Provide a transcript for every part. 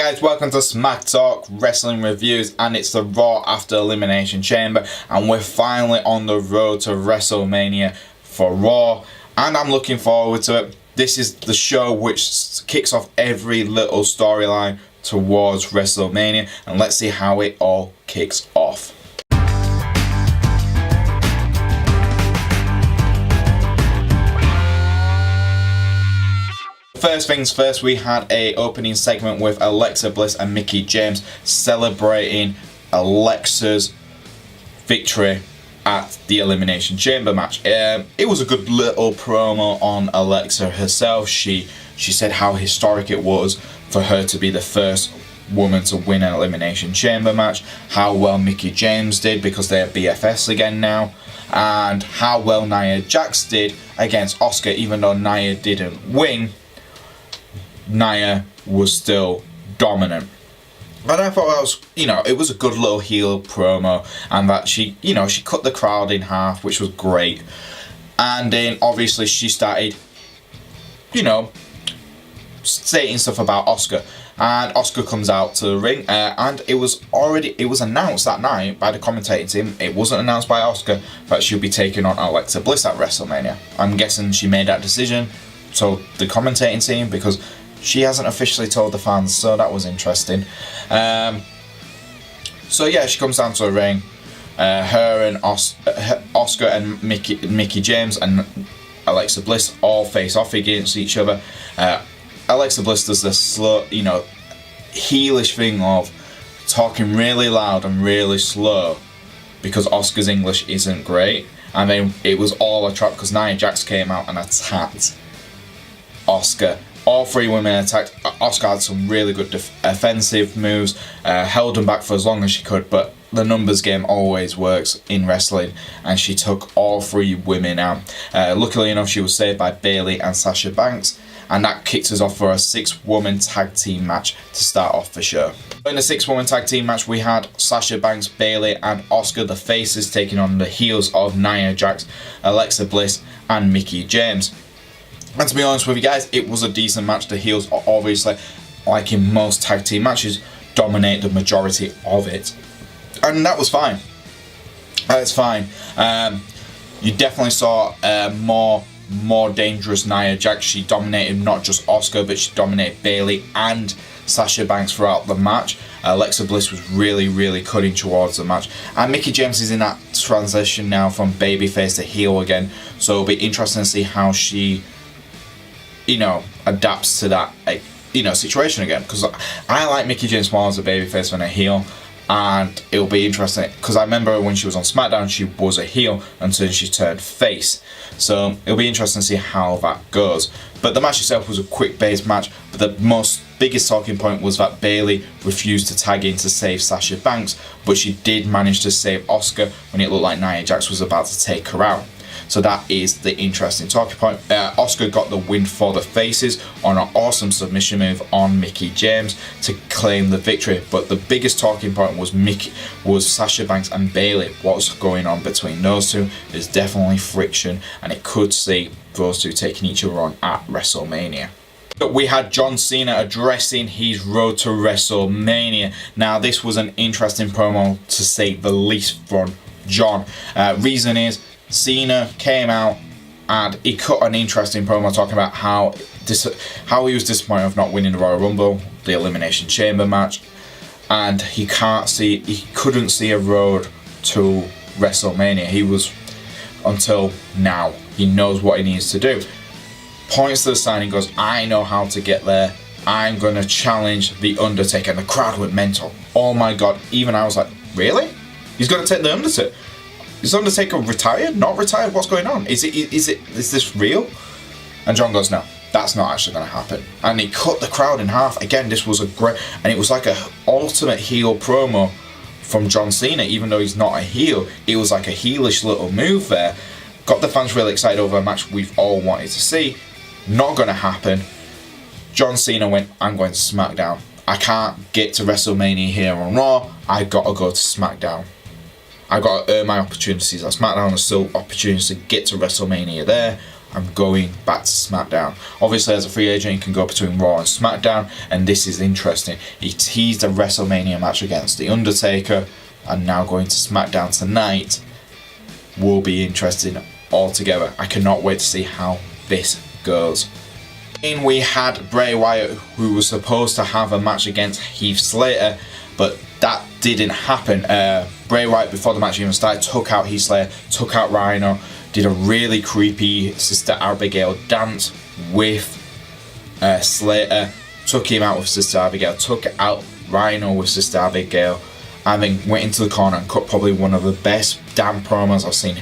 Guys, welcome to Smack Talk Wrestling Reviews, and it's the Raw after Elimination Chamber, and we're finally on the road to WrestleMania for Raw, and I'm looking forward to it. This is the show which kicks off every little storyline towards WrestleMania, and let's see how it all kicks off. First things first, we had a opening segment with Alexa Bliss and Mickie James celebrating Alexa's victory at the Elimination Chamber match. It was a good little promo on Alexa herself. She said how historic it was for her to be the first woman to win an Elimination Chamber match, how well Mickie James did because they are BFFs again now, and how well Nia Jax did against Asuka. Even though Nia didn't win, Nia was still dominant. And I thought that was, it was a good little heel promo, and that she cut the crowd in half, which was great. And then obviously she started, stating stuff about Asuka. And Asuka comes out to the ring, and it was announced that night by the commentating team. It wasn't announced by Asuka that she'll be taking on Alexa Bliss at WrestleMania. I'm guessing she made that decision, told the commentating team, because she hasn't officially told the fans, so that was interesting. So yeah, she comes down to the ring. Her and Asuka and Mickie James and Alexa Bliss all face off against each other. Alexa Bliss does this slow, heelish thing of talking really loud and really slow because Asuka's English isn't great. And then it was all a trap because Nia Jax came out and attacked Asuka. All three women attacked. Asuka had some really good offensive moves, held them back for as long as she could, but the numbers game always works in wrestling, and she took all three women out. Luckily enough, she was saved by Bayley and Sasha Banks, and that kicked us off for a 6-woman tag team match to start off the show. In the 6-woman tag team match, we had Sasha Banks, Bayley and Asuka, the faces, taking on the heels of Nia Jax, Alexa Bliss and Mickie James. And to be honest with you guys, it was a decent match. The heels, obviously, like in most tag team matches, dominate the majority of it. And that was fine. That's fine. You definitely saw more dangerous Nia Jax. She dominated not just Asuka, but she dominated Bayley and Sasha Banks throughout the match. Alexa Bliss was really cutting towards the match. And Mickie James is in that transition now from babyface to heel again. So it'll be interesting to see how she adapts to that, situation again. Because I like Mickie James more as a babyface than a heel, and it'll be interesting because I remember when she was on SmackDown, she was a heel until she turned face. So it'll be interesting to see how that goes. But the match itself was a quick-based match. But the biggest talking point was that Bayley refused to tag in to save Sasha Banks, but she did manage to save Asuka when it looked like Nia Jax was about to take her out. So that is the interesting talking point. Asuka got the win for the faces on an awesome submission move on Mickie James to claim the victory. But the biggest talking point was Sasha Banks and Bayley. What's going on between those two? There's definitely friction, and it could see those two taking each other on at WrestleMania. We had John Cena addressing his road to WrestleMania. Now, this was an interesting promo, to say the least, from John. Reason is, Cena came out and he cut an interesting promo talking about how he was disappointed of not winning the Royal Rumble, the Elimination Chamber match, and he couldn't see a road to WrestleMania. Until now, he knows what he needs to do. Points to the sign and goes, I know how to get there. I'm going to challenge The Undertaker. And the crowd went mental. Oh my God. Even I was like, really? He's going to take The Undertaker? Is Undertaker retired? Not retired? What's going on? Is this real? And John goes, no, that's not actually going to happen. And he cut the crowd in half. Again, this was and it was like a ultimate heel promo from John Cena. Even though he's not a heel, it was like a heelish little move there. Got the fans really excited over a match we've all wanted to see. Not going to happen. John Cena went, I'm going to SmackDown. I can't get to WrestleMania here on Raw. I got to go to SmackDown. I got to earn my opportunities at SmackDown. There's still opportunities to get to WrestleMania there. I'm going back to SmackDown. Obviously, as a free agent, he can go between Raw and SmackDown, and this is interesting. He teased a WrestleMania match against The Undertaker, and now going to SmackDown tonight will be interesting altogether. I cannot wait to see how this goes. And we had Bray Wyatt, who was supposed to have a match against Heath Slater, but that didn't happen. Bray Wyatt, before the match even started, took out Heath Slater, took out Rhyno, did a really creepy Sister Abigail dance with Slater, took him out with Sister Abigail, took out Rhyno with Sister Abigail, and then went into the corner and cut probably one of the best damn promos I've seen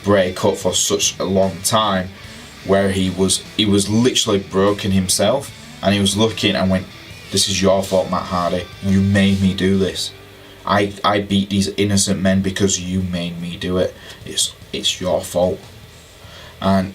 Bray cut for such a long time, where he was literally broken himself, and he was looking and went, "This is your fault, Matt Hardy. You made me do this. I beat these innocent men because you made me do it. It's your fault." And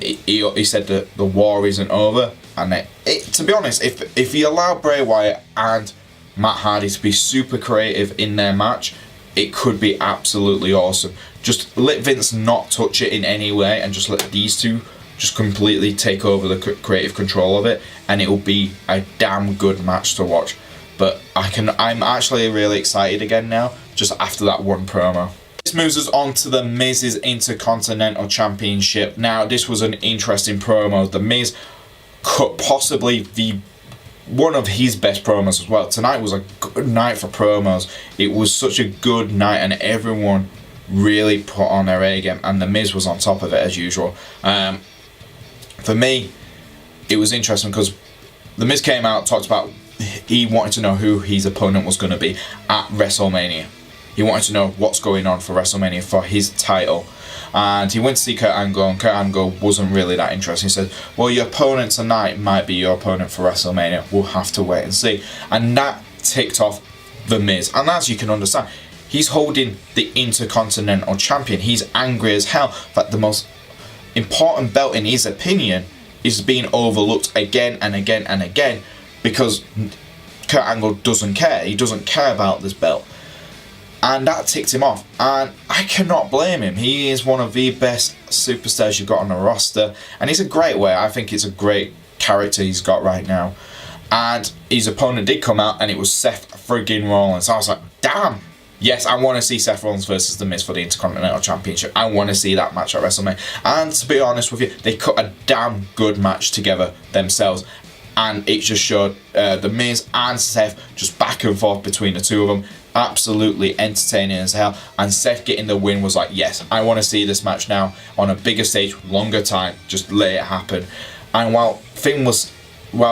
he said that the war isn't over. And to be honest, if he allowed Bray Wyatt and Matt Hardy to be super creative in their match, it could be absolutely awesome. Just let Vince not touch it in any way, and just let these two just completely take over the creative control of it, and it will be a damn good match to watch. But I'm actually really excited again now, just after that one promo. This moves us on to The Miz's Intercontinental Championship. Now, this was an interesting promo. The Miz cut possibly one of his best promos as well. Tonight was a good night for promos. It was such a good night, and everyone really put on their A game, and The Miz was on top of it as usual. For me, it was interesting because The Miz came out, talked about he wanted to know who his opponent was going to be at WrestleMania. He wanted to know what's going on for WrestleMania for his title. And he went to see Kurt Angle, and Kurt Angle wasn't really that interested. He said, "Well, your opponent tonight might be your opponent for WrestleMania. We'll have to wait and see." And that ticked off The Miz. And as you can understand, he's holding the Intercontinental Champion. He's angry as hell that the most important belt, in his opinion, is being overlooked again and again and again, because Kurt Angle doesn't care. He doesn't care about this belt. And that ticked him off. And I cannot blame him. He is one of the best superstars you've got on the roster. And he's a great way. I think it's a great character he's got right now. And his opponent did come out, and it was Seth friggin' Rollins. I was like, damn. Yes, I want to see Seth Rollins versus The Miz for the Intercontinental Championship. I want to see that match at WrestleMania. And to be honest with you, they cut a damn good match together themselves. And it just showed The Miz and Seth just back and forth between the two of them. Absolutely entertaining as hell. And Seth getting the win was like, yes, I want to see this match now on a bigger stage, longer time. Just let it happen. And while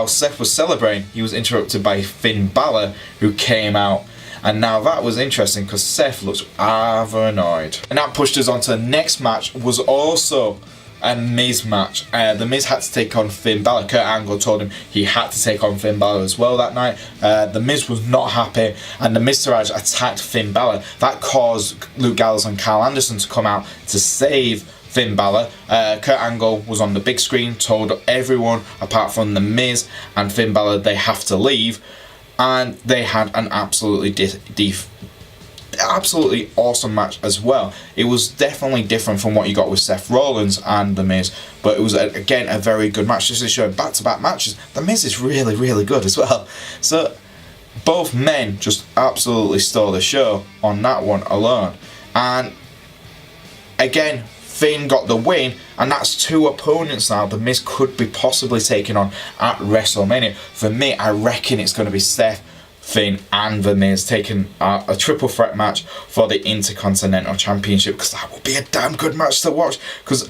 Seth was celebrating, he was interrupted by Finn Balor, who came out. And now that was interesting because Seth looks rather annoyed. And that pushed us on to the next match, was also a Miz match. The Miz had to take on Finn Balor. Kurt Angle told him he had to take on Finn Balor as well that night. The Miz was not happy, and the Miztourage attacked Finn Balor. That caused Luke Gallows and Kyle Anderson to come out to save Finn Balor. Kurt Angle was on the big screen, told everyone apart from the Miz and Finn Balor they have to leave. And they had an absolutely awesome match as well. It was definitely different from what you got with Seth Rollins and The Miz, but it was again a very good match. Just to show back-to-back matches, The Miz is really, really good as well. So both men just absolutely stole the show on that one alone. And again, Finn got the win, and that's two opponents now The Miz could be possibly taking on at WrestleMania. For me, I reckon it's going to be Seth, Finn and The Miz taking a triple threat match for the Intercontinental Championship, because that will be a damn good match to watch. Because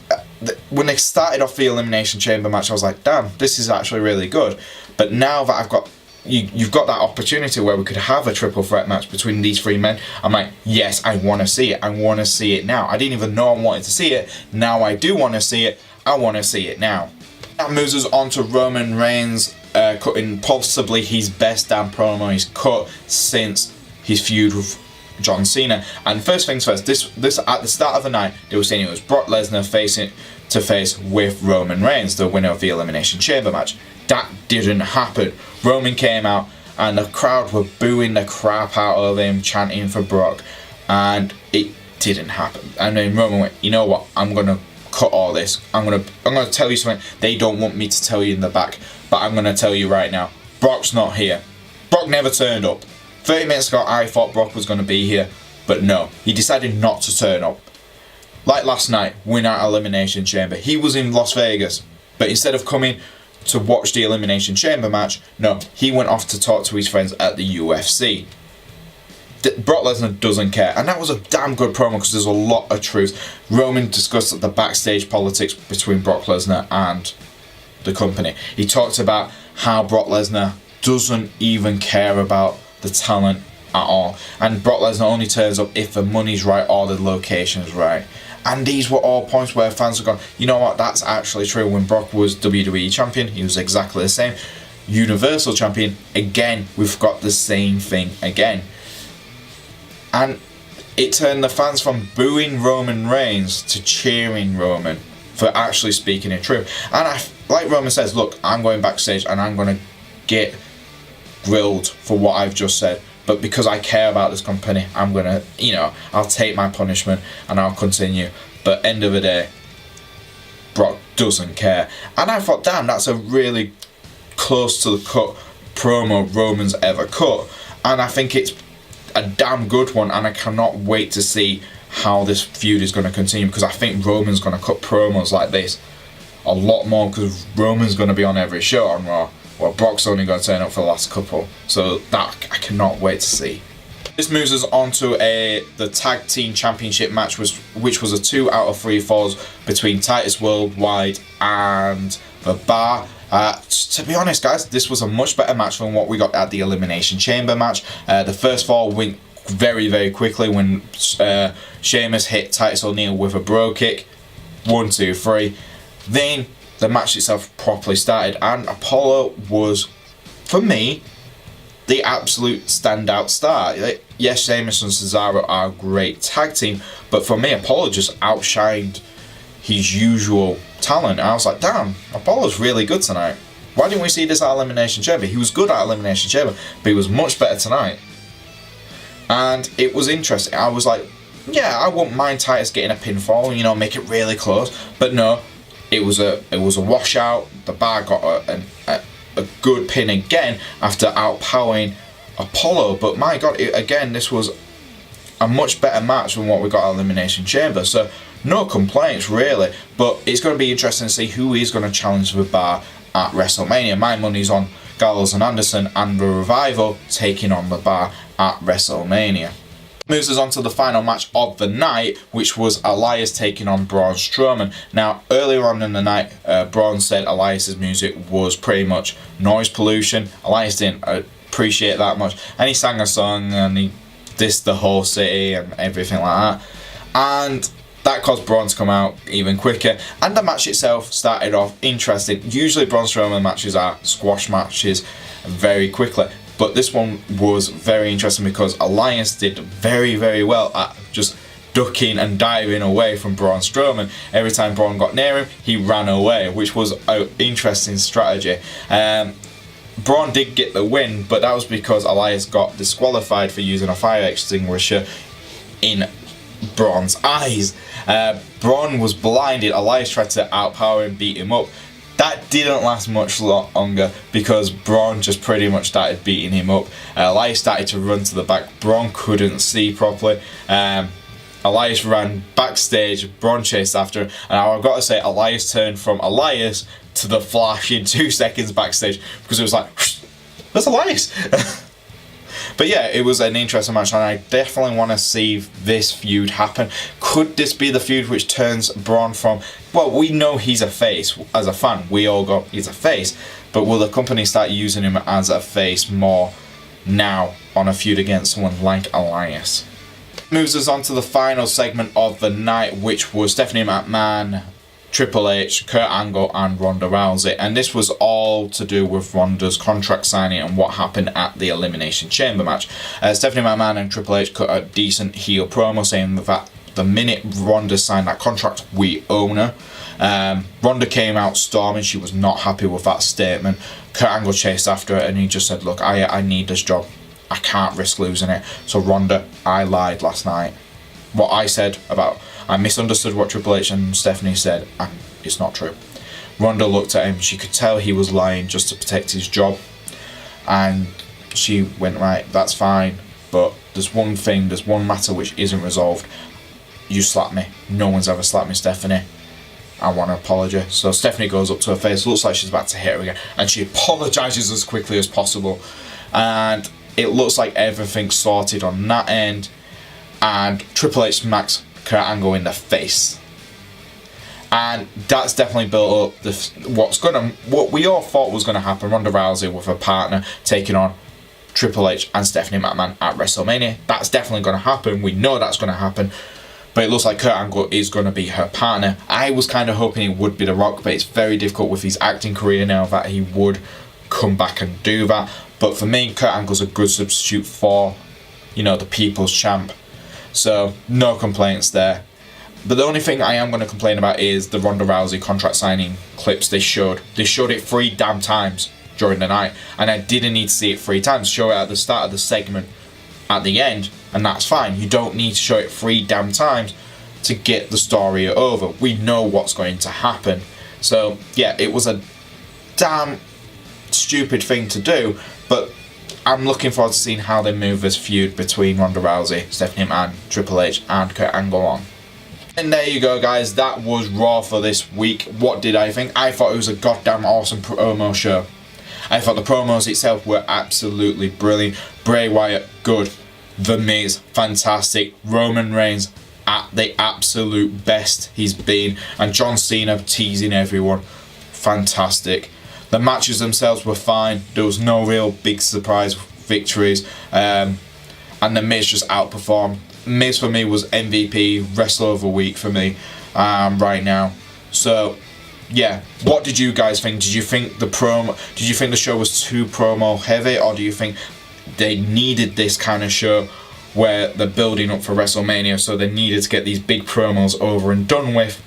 when they started off the Elimination Chamber match, I was like, damn, this is actually really good. But now that I've got you've got that opportunity where we could have a triple threat match between these three men, I'm like, yes, I want to see it. I want to see it now. I didn't even know I wanted to see it. Now I do want to see it. I want to see it now. That moves us on to Roman Reigns cutting possibly his best damn promo he's cut since his feud with John Cena. And first things first, this at the start of the night, they were saying it was Brock Lesnar facing to face with Roman Reigns, the winner of the Elimination Chamber match. That didn't happen. Roman came out and the crowd were booing the crap out of him, chanting for Brock, and it didn't happen. And then Roman went, you know what, I'm going to cut all this. I'm gonna tell you something they don't want me to tell you in the back, but I'm gonna tell you right now. Brock's not here. Brock never turned up. 30 minutes ago, I thought Brock was gonna be here, but no, he decided not to turn up. Like last night, win at Elimination Chamber. He was in Las Vegas, but instead of coming to watch the Elimination Chamber match, no, he went off to talk to his friends at the UFC. Brock Lesnar doesn't care, and that was a damn good promo because there's a lot of truth. Roman discussed the backstage politics between Brock Lesnar and the company. He talked about how Brock Lesnar doesn't even care about the talent at all, and Brock Lesnar only turns up if the money's right or the location's right. And these were all points where fans have gone, you know what, that's actually true. When Brock was WWE Champion, he was exactly the same. Universal Champion, again, we've got the same thing again. And it turned the fans from booing Roman Reigns to cheering Roman for actually speaking it true. And like Roman says, look, I'm going backstage and I'm going to get grilled for what I've just said. But because I care about this company, I'm going to, I'll take my punishment and I'll continue. But end of the day, Brock doesn't care. And I thought, damn, that's a really close to the cut promo Roman's ever cut. And I think it's a damn good one, and I cannot wait to see how this feud is going to continue, because I think Roman's going to cut promos like this a lot more, because Roman's going to be on every show on Raw. Well, Brock's only going to turn up for the last couple, so that I cannot wait to see. This moves us on to the Tag Team Championship match, which was a 2 out of 3 falls between Titus Worldwide and the Bar. To be honest, guys, this was a much better match than what we got at the Elimination Chamber match. The first fall went very, very quickly when Sheamus hit Titus O'Neil with a bro kick. 1, 2, 3. Then the match itself properly started, and Apollo was, for me, the absolute standout star. Yes, Sheamus and Cesaro are a great tag team, but for me, Apollo just outshined his usual talent. And I was like, damn, Apollo's really good tonight. Why didn't we see this at Elimination Chamber? He was good at Elimination Chamber, but he was much better tonight. And it was interesting. I was like, yeah, I wouldn't mind Titus getting a pinfall, make it really close. But no, it was a washout. The Bar got a good pin again after outpowering Apollo. But my God, again, this was a much better match than what we got at Elimination Chamber. So no complaints really, but it's going to be interesting to see who is going to challenge the Bar at WrestleMania. My money's on Gallows and Anderson and the Revival taking on the Bar at WrestleMania. Moves us on to the final match of the night, which was Elias taking on Braun Strowman. Now, earlier on in the night, Braun said Elias's music was pretty much noise pollution. Elias didn't appreciate that much, and he sang a song and he dissed the whole city and everything like that. And that caused Braun to come out even quicker, and the match itself started off interesting. Usually Braun Strowman matches are squash matches very quickly, but this one was very interesting because Elias did very, very well at just ducking and diving away from Braun Strowman. Every time Braun got near him, he ran away, which was an interesting strategy. Braun did get the win, but that was because Elias got disqualified for using a fire extinguisher in Braun's eyes. Braun was blinded. Elias tried to outpower and beat him up. That didn't last much longer because Braun just pretty much started beating him up. Elias started to run to the back. Braun couldn't see properly. Elias ran backstage. Braun chased after him. And I've got to say, Elias turned from Elias to the Flash in 2 seconds backstage because it was like, there's Elias. But yeah, it was an interesting match, and I definitely want to see this feud happen. Could this be the feud which turns Braun from, well, we know he's a face as a fan, we all go, he's a face, but will the company start using him as a face more now on a feud against someone like Elias? Moves us on to the final segment of the night, which was Stephanie McMahon, Triple H, Kurt Angle and Ronda Rousey, and this was all to do with Ronda's contract signing and what happened at the Elimination Chamber match. Stephanie McMahon and Triple H cut a decent heel promo saying that the minute Ronda signed that contract, we own her. Ronda came out storming. She was not happy with that statement. Kurt Angle chased after her and he just said, look, I need this job. I can't risk losing it. So Ronda, I lied last night. What I said about I misunderstood what Triple H and Stephanie said, and it's not true. Ronda looked at him, she could tell he was lying just to protect his job, and she went, right, that's fine, but there's one matter which isn't resolved. You slapped me. No one's ever slapped me, Stephanie. I want an apology. So Stephanie goes up to her face, looks like she's about to hit her again, and she apologises as quickly as possible. And it looks like everything's sorted on that end, and Triple H smacks Kurt Angle in the face. And that's definitely built up what we all thought was going to happen. Ronda Rousey with her partner taking on Triple H and Stephanie McMahon at WrestleMania. That's definitely going to happen. We know that's going to happen. But it looks like Kurt Angle is going to be her partner. I was kind of hoping it would be The Rock, but it's very difficult with his acting career now that he would come back and do that. But for me, Kurt Angle's a good substitute for, the People's Champ. So, no complaints there. But the only thing I am going to complain about is the Ronda Rousey contract signing clips they showed. They showed it 3 damn times during the night, and I didn't need to see it 3 times. Show it at the start of the segment, at the end, and that's fine. You don't need to show it 3 damn times to get the story over. We know what's going to happen. So yeah, it was a damn stupid thing to do, but I'm looking forward to seeing how they move this feud between Ronda Rousey, Stephanie McMahon, Triple H and Kurt Angle on. And there you go, guys, that was Raw for this week. What did I think? I thought it was a goddamn awesome promo show. I thought the promos itself were absolutely brilliant. Bray Wyatt, good. The Miz, fantastic. Roman Reigns, at the absolute best he's been. And John Cena teasing everyone, fantastic. The matches themselves were fine. There was no real big surprise victories. And the Miz just outperformed. Miz for me was MVP, Wrestler of the Week for me right now. So yeah, what did you guys think? Did you think the show was too promo heavy, or do you think they needed this kind of show where they're building up for WrestleMania, so they needed to get these big promos over and done with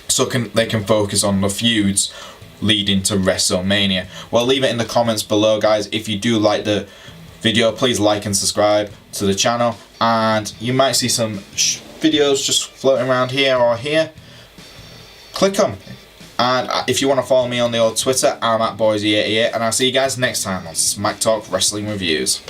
so they can focus on the feuds leading to WrestleMania? Well, leave it in the comments below, guys. If you do like the video, please like and subscribe to the channel, and you might see some videos just floating around here or here. Click them. And if you want to follow me on the old Twitter, I'm at Boise88, and I'll see you guys next time on Smack Talk Wrestling Reviews.